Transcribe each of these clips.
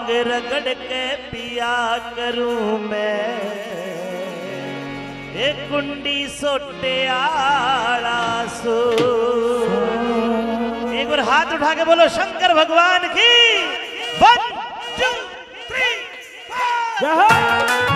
भांग रगड़ के पिया करूं मैं, एक कुंडी सोटे आड़ा सो। एक बार हाथ उठा के बोलो शंकर भगवान की 1 2 3 4।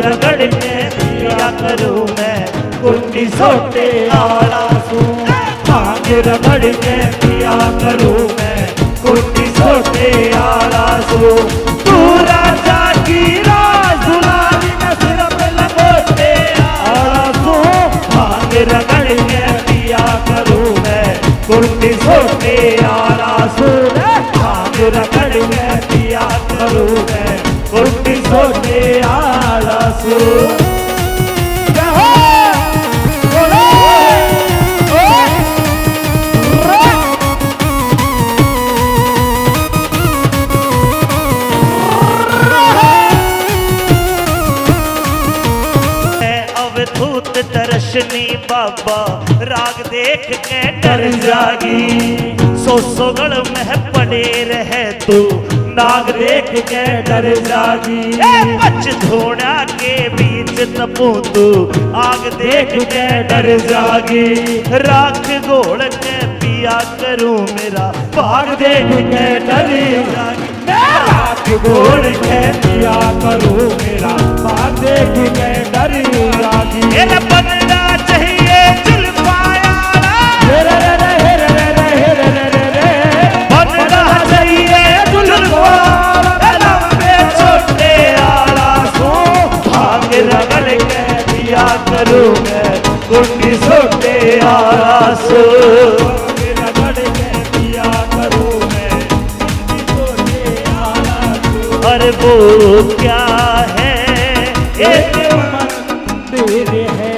रगड़ के पिया करूं मैं कुंडी सोटे आड़ा सू। भांग रगड़ के पिया करूं मैं कुंडी सोटे आड़ा सू। तू राजा की राज दुलारी में सिर पे लपेटे आड़ा सू। भांग रगड़ के पिया करूं मैं कुंडी सोटे आड़ा सू। भांग रगड़ के पिया करूं मैं कुंडी सोटे आड़ा सू। अवधूत दर्शनी बाबा राग देख के डर जागी। सो गढ़ में पड़े रहे तू नाग देख के डर जागी। पच धोना के बीच तपू तू आग देख के डर जागी। राख घोड़ के पिया करूं मेरा भाग देख के डर जागी। राख घोड़ के पिया करूं मेरा भाग देख के डर जागी। बनना चाहिए जुल्फाया बनना चाहिए जुल्फा लंबे छोटे आड़ा सो। भांग रगड़ के पिया करूं मैं कुंडी सोटे आड़ा सो। भांग रगड़ के पिया करूं मैं कुंडी सोटे आड़ा सो। अरे वो क्या है एक मंदिर है,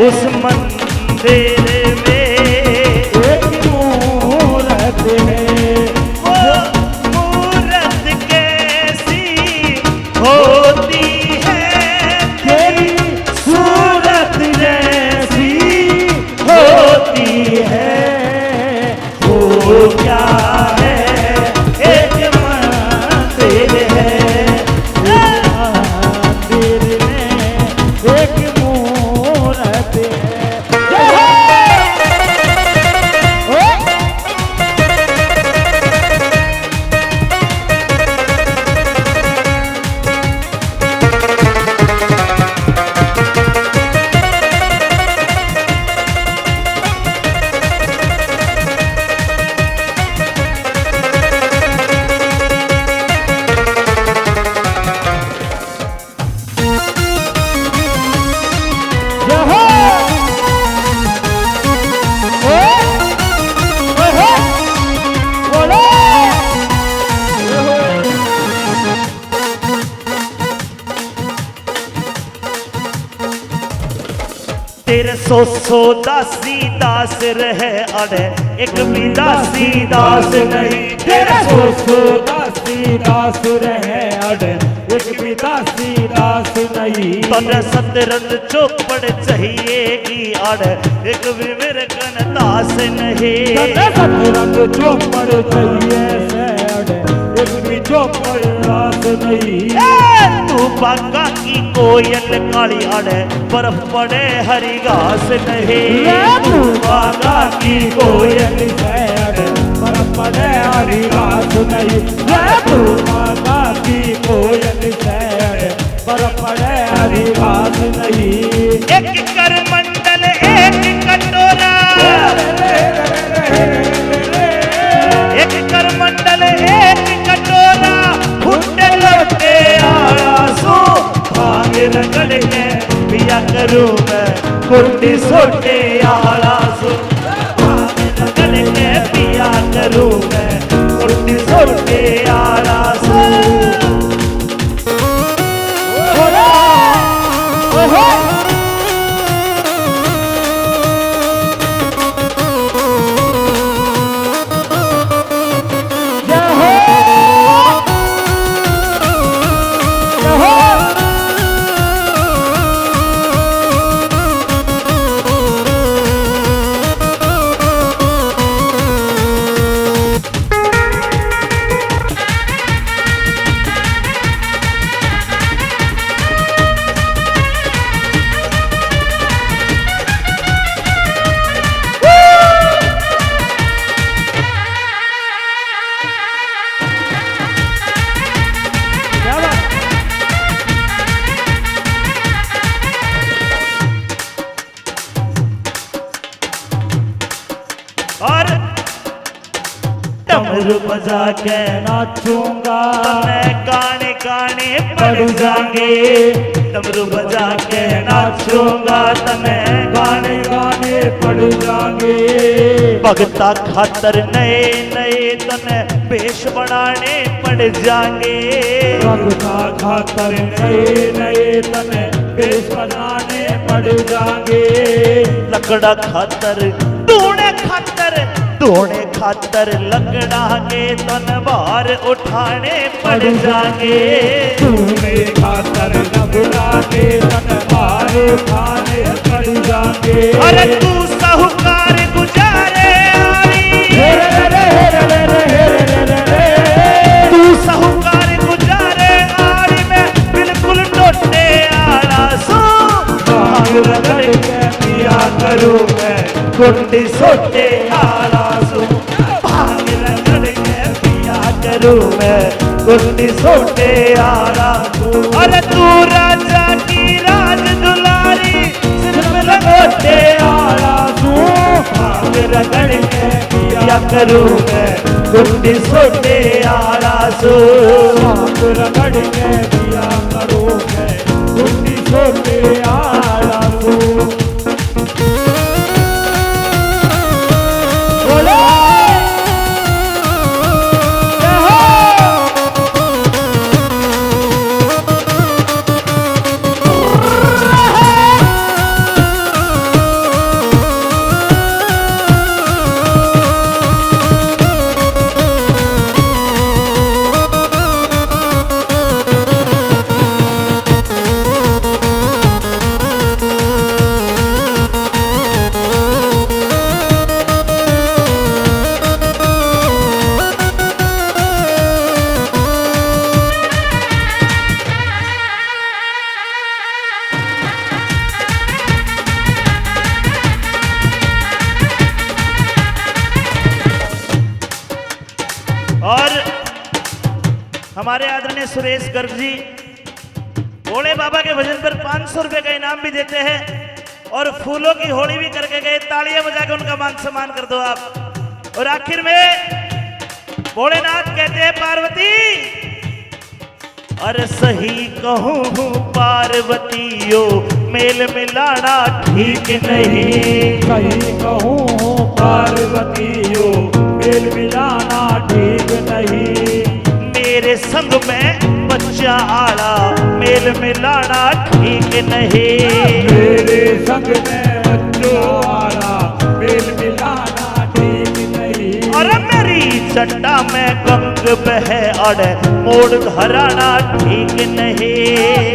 उस मंदिर में एक मूरत है। वो मूरत कैसी होती है तेरी सूरत जैसी होती है। वो क्या है एक मंदिर है, मंदिर में एक मूरत है। तेरे सो दासी दास रहे अरे एक भी दासी दास नहीं। तेरे सो दासी दास रहे अरे एक भी दासी दास नहीं। तने सतरंग चौपड़ चाहिएगी अरे एक भी मेरे कन दास नहीं। तने सतरंग चौपड़ चाहिए से अरे एक भी चौपड़ दास नहीं। तू बागा की कोयल काली अड़े बर्फ पड़े हरी घास नहीं। तू बागा की कोयल अड़े बर्फ पड़े हरी घास नहीं। तू बागा की कोयल अड़े बर्फ पड़े हरी घास नहीं। एक कर मंडल एक कटोरा कुंडी सोटे आला सो भांग रगड़ के पिया करूं मैं कुंडी सोटे आला सो और डमरू बजा के नाचूंगा मैं गाने गाने पड़ जाएंगे डमरू बजा के नाचूंगा तने गाने गाने पड़ जाएंगे भगता खातर नए नए तने पेश बनाने पड़ जाएंगे भगता खातर नए नए तने पेश बनाने पड़ जाएंगे लकड़ा खातर धोने खातर लकड़ा के तनवार उठाने पड़ जाएंगे धोने खातर लकड़ा के तनवार उठाने पड़ जाएंगे अरे तू साहूकार गुजारे तू साहूकार गुजारे आरी में बिल्कुल टोटे आला सो भांग रगड़ के पिया करूं मैं कुंडी सोटे आला सो भांग रगड़ के पिया करूं मैं कुंडी सोटे आला सो अरे तू राजा की राज दुलारी सिर में लगोटे आला सो भांग रगड़ के पिया करूं मैं कुंडी सोटे आला सो भांग रगड़ के पिया करूं मैं कुंडी सोटे आला सो और हमारे आदरणीय सुरेश गर्ग जी भोले बाबा के भजन पर 500 रुपए का इनाम भी देते हैं और फूलों की होली भी करके गए तालियां बजा के उनका मान सम्मान कर दो आप और आखिर में भोलेनाथ कहते हैं पार्वती अरे सही कहूँ पार्वतियों मेल मिलाना ठीक नहीं सही कहूँ पार्वतियों मेल मिलाना ठीक नहीं मेरे संग में बच्चा आला मेल मिलाना ठीक नहीं मेरे संग में बच्चों आला मेल मिलाना ठीक नहीं और मेरी चट्टा में गंग बहे अड़े मोड़ धराना ठीक नहीं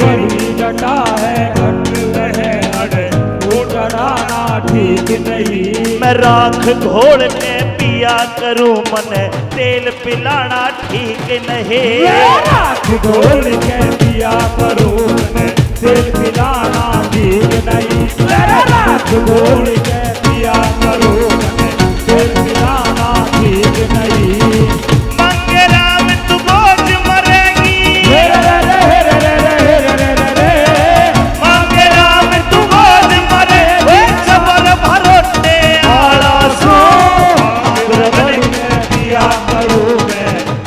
मेरी चट्टा है गंग बहे अड़े मोड़ धराना ठीक नहीं मैं राख घोल के पिया करूं मन तेल पिलाना ठीक नहीं राख घोल के पिया करूं मन तेल पिलाना ठीक नहीं राख घोल के पिया करूं मन तेल पिलाना ठीक नहीं मंगे राम तू बोझ मरेगी मंगे राम तू बोझ मरे जबर भरोटे आला सो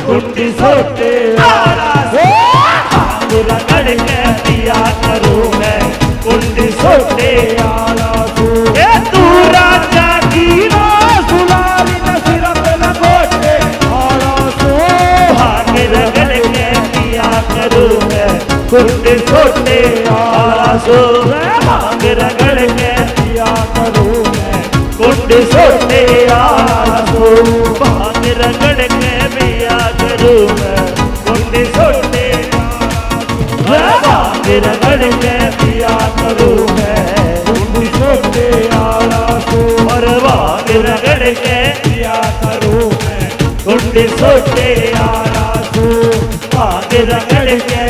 कुंडी सोटे आला सो रगड़ के पिया करूं मैं कुंडी सोटे आला छोटे आला सो भांग रगड़ के पिया करूं मैं कुंड छोटे आला सो भांग रगड़ के पिया करूं मैं कुंड छोटे भांग रगड़ के पिया करूं मैं कुंड छोटे आला सो और भांग रगड़ के पिया करूं मैं कुंड छोटे आला सो भांग रगड़ के